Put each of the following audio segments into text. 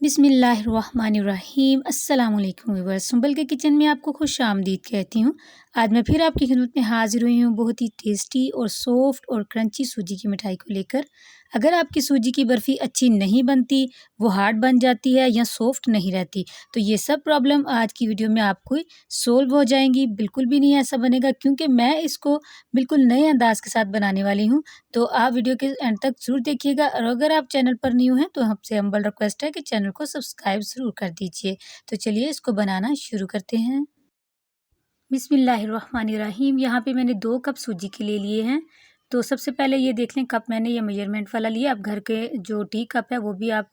बिस्मिल्लाहिर्रहमानिर्रहीम अस्सलाम वालेकुम व्यूअर्स। सुंबल के किचन में आपको खुश आमदीद कहती हूँ। आज मैं फिर आपकी खिदमत में हाजिर हुई हूँ बहुत ही टेस्टी और सॉफ्ट और क्रंची सूजी की मिठाई को लेकर। अगर आपकी सूजी की बर्फ़ी अच्छी नहीं बनती, वो हार्ड बन जाती है या सॉफ्ट नहीं रहती, तो ये सब प्रॉब्लम आज की वीडियो में आपको सोल्व हो जाएंगी। बिल्कुल भी नहीं ऐसा बनेगा, क्योंकि मैं इसको बिल्कुल नए अंदाज़ के साथ बनाने वाली हूँ। तो आप वीडियो के एंड तक ज़रूर देखिएगा, और अगर आप चैनल पर न्यू हैं तो आपसे हम्बल रिक्वेस्ट है कि चैनल को सब्सक्राइब ज़रूर कर दीजिए। तो चलिए इसको बनाना शुरू करते हैं। बिस्मिल्लाहिर्रहमानिर्रहीम। यहाँ पे मैंने 2 कप सूजी के लिए हैं। तो सबसे पहले ये देख लें, कप मैंने ये मेजरमेंट वाला लिया। आप घर के जो टी कप है वो भी आप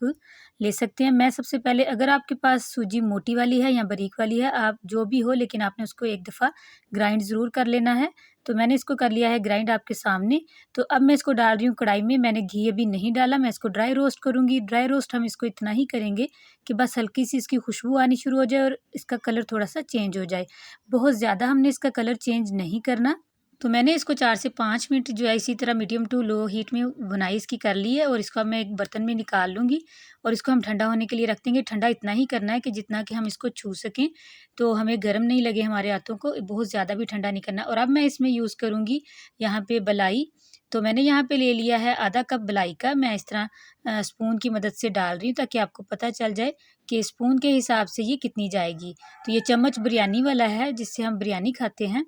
ले सकते हैं। मैं सबसे पहले, अगर आपके पास सूजी मोटी वाली है या बारीक वाली है, आप जो भी हो, लेकिन आपने उसको एक दफ़ा ग्राइंड ज़रूर कर लेना है। तो मैंने इसको कर लिया है ग्राइंड आपके सामने। तो अब मैं इसको डाल रही हूँ कढ़ाई में। मैंने घी अभी नहीं डाला, मैं इसको ड्राई रोस्ट करूँगी। ड्राई रोस्ट हम इसको इतना ही करेंगे कि बस हल्की सी इसकी खुशबू आनी शुरू हो जाए और इसका कलर थोड़ा-सा चेंज हो जाए। बहुत ज़्यादा हमने इसका कलर चेंज नहीं करना। तो मैंने इसको 4 से 5 मिनट जो है इसी तरह मीडियम टू लो हीट में भुनाई इसकी कर ली है, और इसको अब मैं एक बर्तन में निकाल लूँगी और इसको हम ठंडा होने के लिए रख देंगे। ठंडा इतना ही करना है कि जितना कि हम इसको छू सकें, तो हमें गर्म नहीं लगे हमारे हाथों को, बहुत ज़्यादा भी ठंडा नहीं करना। और अब मैं इसमें यूज़ करूँगी यहाँ पे बलाई। तो मैंने यहाँ पे ले लिया है आधा कप बलाई का। मैं इस तरह स्पून की मदद से डाल रही हूँ, ताकि आपको पता चल जाए कि स्पून के हिसाब से ये कितनी जाएगी। तो ये चम्मच बिरयानी वाला है, जिससे हम बिरयानी खाते हैं।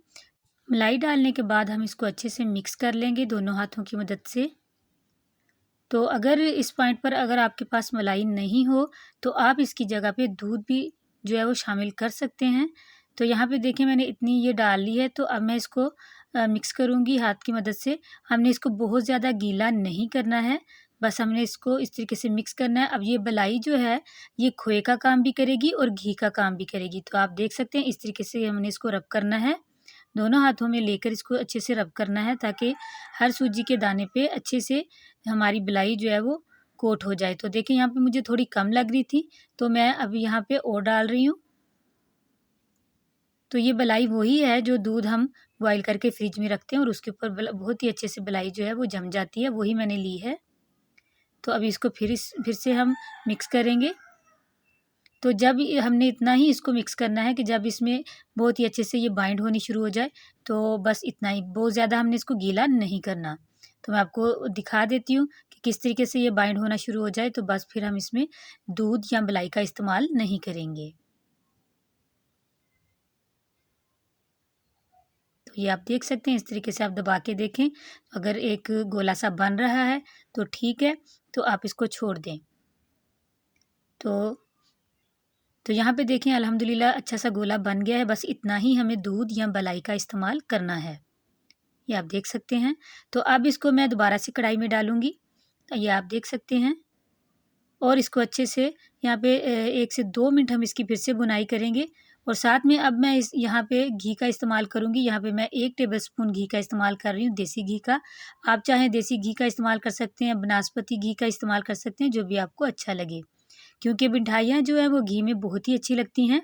मलाई डालने के बाद हम इसको अच्छे से मिक्स कर लेंगे दोनों हाथों की मदद से। तो अगर इस पॉइंट पर अगर आपके पास मलाई नहीं हो, तो आप इसकी जगह पे दूध भी जो है वो शामिल कर सकते हैं। तो यहाँ पे देखिए मैंने इतनी ये डाल ली है। तो अब मैं इसको मिक्स करूँगी हाथ की मदद से। हमने इसको बहुत ज़्यादा गीला नहीं करना है, बस हमने इसको इस तरीके से मिक्स करना है। अब ये बलाई जो है, ये खोए का काम भी करेगी और घी का काम भी करेगी। तो आप देख सकते हैं इस तरीके से हमने इसको रब करना है। दोनों हाथों में लेकर इसको अच्छे से रब करना है, ताकि हर सूजी के दाने पे अच्छे से हमारी बलाई जो है वो कोट हो जाए। तो देखिए यहाँ पे मुझे थोड़ी कम लग रही थी, तो मैं अभी यहाँ पे और डाल रही हूँ। तो ये बलाई वही है जो दूध हम बॉयल करके फ्रिज में रखते हैं, और उसके ऊपर बहुत ही अच्छे से बलाई जो है वो जम जाती है, वही मैंने ली है। तो अभी इसको फिर से हम मिक्स करेंगे। तो जब हमने इतना ही इसको मिक्स करना है कि जब इसमें बहुत ही अच्छे से ये बाइंड होनी शुरू हो जाए, तो बस इतना ही, बहुत ज़्यादा हमने इसको गीला नहीं करना। तो मैं आपको दिखा देती हूँ कि किस तरीके से ये बाइंड होना शुरू हो जाए, तो बस फिर हम इसमें दूध या मलाई का इस्तेमाल नहीं करेंगे। तो ये आप देख सकते हैं, इस तरीके से आप दबा के देखें। अगर एक गोला सा बन रहा है तो ठीक है, तो आप इसको छोड़ दें। तो यहाँ पे देखें अल्हम्दुलिल्लाह अच्छा सा गोला बन गया है। बस इतना ही हमें दूध या मलाई का इस्तेमाल करना है, ये आप देख सकते हैं। तो अब इसको मैं दोबारा से कढ़ाई में डालूँगी, तो ये आप देख सकते हैं। और इसको अच्छे से यहाँ पे 1 से 2 मिनट हम इसकी फिर से भुनाई करेंगे। और साथ में अब मैं इस यहाँ पे घी का इस्तेमाल करूँगी। यहाँ पे मैं 1 टेबलस्पून घी का इस्तेमाल कर रही हूँ, देसी घी का। आप चाहें देसी घी का इस्तेमाल कर सकते हैं, बनास्पति घी का इस्तेमाल कर सकते हैं, जो भी आपको अच्छा लगे, क्योंकि मिठाइयाँ जो हैं वो घी में बहुत ही अच्छी लगती हैं।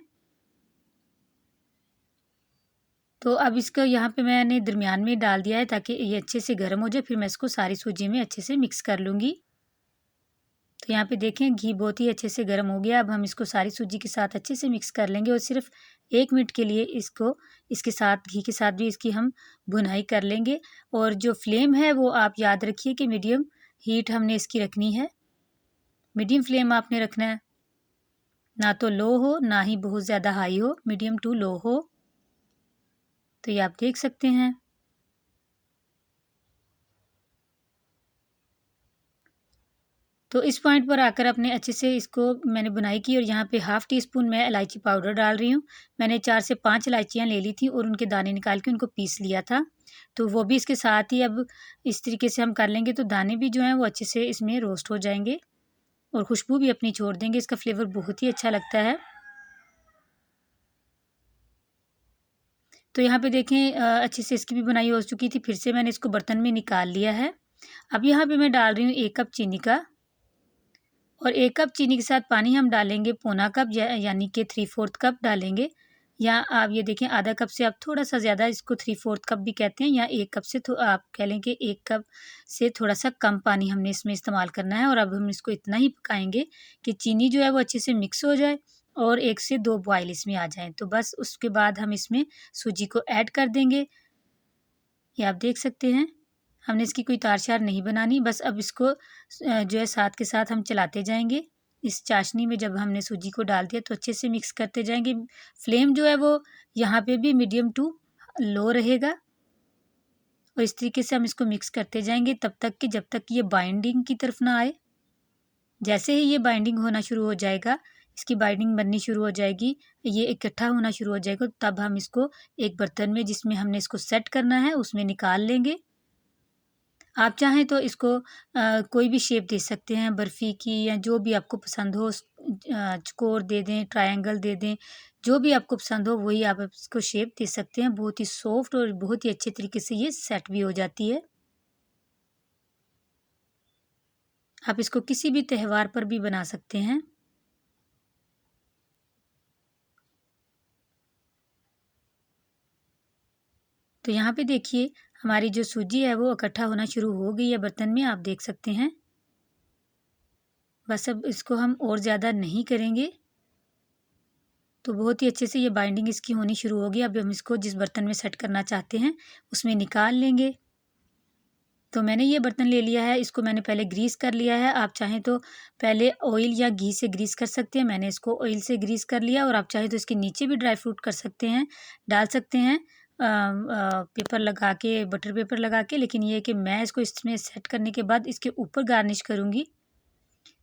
तो अब इसको यहाँ पे मैंने दरमियान में डाल दिया है, ताकि ये अच्छे से गर्म हो जाए। फिर मैं इसको सारी सूजी में अच्छे से मिक्स कर लूँगी। तो यहाँ पे देखें घी बहुत ही अच्छे से गर्म हो गया। अब हम इसको सारी सूजी के साथ अच्छे से मिक्स कर लेंगे, और सिर्फ 1 मिनट के लिए इसको इसके साथ, घी के साथ भी इसकी हम भुनाई कर लेंगे। और जो फ्लेम है वो आप याद रखिए कि मीडियम हीट हमने इसकी रखनी है। मीडियम फ्लेम आपने रखना है, ना तो लो हो ना ही बहुत ज़्यादा हाई हो, मीडियम टू लो हो। तो ये आप देख सकते हैं। तो इस पॉइंट पर आकर अपने अच्छे से इसको मैंने बुनाई की, और यहाँ पे हाफ़ टी स्पून मैं इलायची पाउडर डाल रही हूँ। मैंने 4 से 5 इलायचियाँ ले ली थी और उनके दाने निकाल के उनको पीस लिया था। तो वो भी इसके साथ ही अब इस तरीके से हम कर लेंगे, तो दाने भी जो हैं वो अच्छे से इसमें रोस्ट हो जाएँगे, और खुशबू भी अपनी छोड़ देंगे। इसका फ्लेवर बहुत ही अच्छा लगता है। तो यहाँ पे देखें अच्छे से इसकी भी बुनाई हो चुकी थी। फिर से मैंने इसको बर्तन में निकाल लिया है। अब यहाँ पे मैं डाल रही हूँ 1 कप चीनी का, और 1 कप चीनी के साथ पानी हम डालेंगे पौना कप, यानी कि 3/4 कप डालेंगे। या आप ये देखें आधा कप से आप थोड़ा-सा ज़्यादा, इसको 3/4 कप भी कहते हैं, या 1 कप से आप कह लें कि 1 कप से थोड़ा-सा कम पानी हमने इसमें इस्तेमाल करना है। और अब हम इसको इतना ही पकाएँगे कि चीनी जो है वो अच्छे से मिक्स हो जाए और 1 से 2 बॉयल इसमें आ जाएँ। तो बस उसके बाद हम इसमें सूजी को ऐड कर देंगे। ये आप देख सकते हैं, हमने इसकी कोई तार-शार नहीं बनानी, बस अब इसको जो है साथ के साथ हम चलाते जाएँगे। इस चाशनी में जब हमने सूजी को डाल दिया तो अच्छे से मिक्स करते जाएँगे। फ्लेम जो है वो यहाँ पे भी मीडियम टू लो रहेगा और इस तरीके से हम इसको मिक्स करते जाएँगे तब तक कि जब तक ये बाइंडिंग की तरफ ना आए। जैसे ही ये बाइंडिंग होना शुरू हो जाएगा, इसकी बाइंडिंग बननी शुरू हो जाएगी, ये इकट्ठा होना शुरू हो जाएगा, तब हम इसको एक बर्तन में जिसमें हमने इसको सेट करना है उसमें निकाल लेंगे। आप चाहें तो इसको कोई भी शेप दे सकते हैं, बर्फ़ी की या जो भी आपको पसंद हो, चौकोर दे दें, ट्रायंगल दे दें, जो भी आपको पसंद हो वही आप इसको शेप दे सकते हैं। बहुत ही सॉफ्ट और बहुत ही अच्छे तरीके से ये सेट भी हो जाती है। आप इसको किसी भी त्योहार पर भी बना सकते हैं। तो यहाँ पे देखिए हमारी जो सूजी है वो इकट्ठा होना शुरू हो गई है बर्तन में, आप देख सकते हैं। बस अब इसको हम और ज़्यादा नहीं करेंगे। तो बहुत ही अच्छे से ये बाइंडिंग इसकी होनी शुरू होगी। अब हम इसको जिस बर्तन में सेट करना चाहते हैं उसमें निकाल लेंगे। तो मैंने ये बर्तन ले लिया है, इसको मैंने पहले ग्रीस कर लिया है। आप चाहें तो पहले ऑयल या घी से ग्रीस कर सकते हैं। मैंने इसको ऑयल से ग्रीस कर लिया और आप चाहें तो इसके नीचे भी ड्राई फ्रूट कर सकते हैं, डाल सकते हैं पेपर लगा के, बटर पेपर लगा के। लेकिन ये है कि मैं इसको इसमें सेट करने के बाद इसके ऊपर गार्निश करूँगी।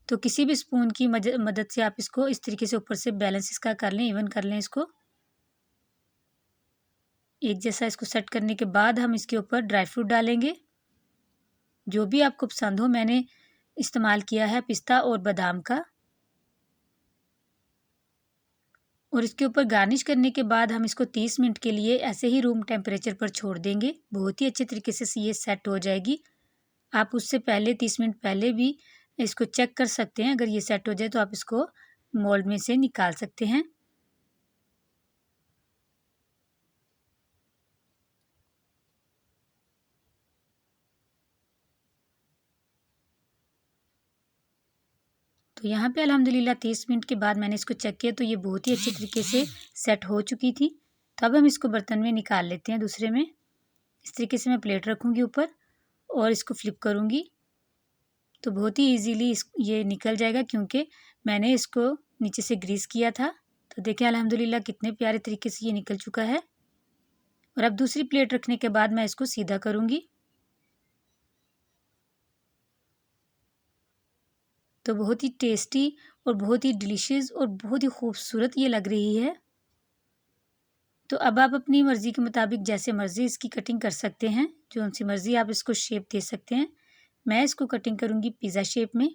तो किसी भी स्पून की मदद से आप इसको इस तरीके से ऊपर से बैलेंस इसका कर लें, इवन कर लें इसको। एक जैसा इसको सेट करने के बाद हम इसके ऊपर ड्राई फ्रूट डालेंगे, जो भी आपको पसंद हो। मैंने इस्तेमाल किया है पिस्ता और बादाम का। और इसके ऊपर गार्निश करने के बाद हम इसको 30 मिनट के लिए ऐसे ही रूम टेम्परेचर पर छोड़ देंगे। बहुत ही अच्छे तरीके से ये सेट हो जाएगी। आप उससे पहले 30 मिनट पहले भी इसको चेक कर सकते हैं। अगर ये सेट हो जाए तो आप इसको मोल्ड में से निकाल सकते हैं। तो यहाँ पे अल्हम्दुलिल्लाह 30 मिनट के बाद मैंने इसको चेक किया तो ये बहुत ही अच्छे तरीके से सेट हो चुकी थी। तब हम इसको बर्तन में निकाल लेते हैं दूसरे में। इस तरीके से मैं प्लेट रखूँगी ऊपर और इसको फ्लिप करूँगी तो बहुत ही ईज़िली ये निकल जाएगा, क्योंकि मैंने इसको नीचे से ग्रीस किया था। तो देखिए अल्हम्दुलिल्लाह कितने प्यारे तरीके से ये निकल चुका है। और अब दूसरी प्लेट रखने के बाद मैं इसको सीधा करूँगी। तो बहुत ही टेस्टी और बहुत ही डिलीशियस और बहुत ही खूबसूरत ये लग रही है। तो अब आप अपनी मर्ज़ी के मुताबिक जैसे मर्ज़ी इसकी कटिंग कर सकते हैं, जो-सी मर्ज़ी आप इसको शेप दे सकते हैं। मैं इसको कटिंग करूँगी पिज़्ज़ा शेप में।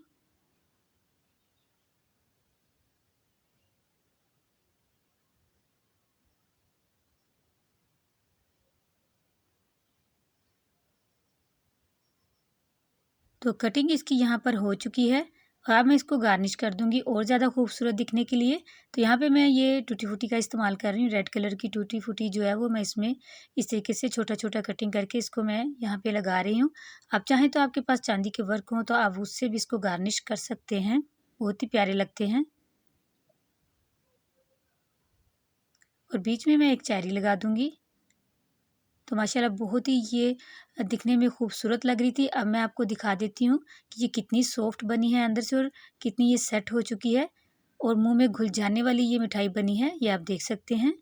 तो कटिंग इसकी यहाँ पर हो चुकी है। अब मैं इसको गार्निश कर दूँगी और ज़्यादा खूबसूरत दिखने के लिए। तो यहाँ पे मैं ये टूटी फ्रूटी का इस्तेमाल कर रही हूँ। रेड कलर की टूटी फ्रूटी जो है वो मैं इसमें इस तरीके से छोटा-छोटा कटिंग करके इसको मैं यहाँ पे लगा रही हूँ। आप चाहें तो आपके पास चांदी के वर्क हों तो आप उससे भी इसको गार्निश कर सकते हैं। बहुत ही प्यारे लगते हैं। और बीच में मैं एक चेरी लगा दूँगी। तो माशाल्लाह बहुत ही ये दिखने में खूबसूरत लग रही थी। अब मैं आपको दिखा देती हूँ कि ये कितनी सॉफ्ट बनी है अंदर से और कितनी ये सेट हो चुकी है और मुँह में घुल जाने वाली ये मिठाई बनी है, ये आप देख सकते हैं।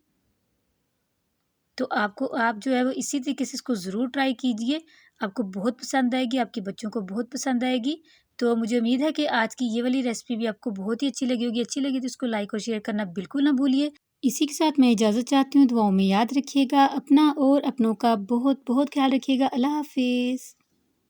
तो आप जो है वो इसी तरीके से इसको ज़रूर ट्राई कीजिए। आपको बहुत पसंद आएगी, आपके बच्चों को बहुत पसंद आएगी। तो मुझे उम्मीद है कि आज की ये वाली रेसिपी भी आपको बहुत ही अच्छी लगी होगी। अच्छी लगी तो इसको लाइक और शेयर करना बिल्कुल ना भूलिए। इसी के साथ मैं इजाज़त चाहती हूँ। दुआओं में याद रखिएगा अपना और अपनों का बहुत बहुत ख्याल रखिएगा। अल्लाह हाफ़िज़।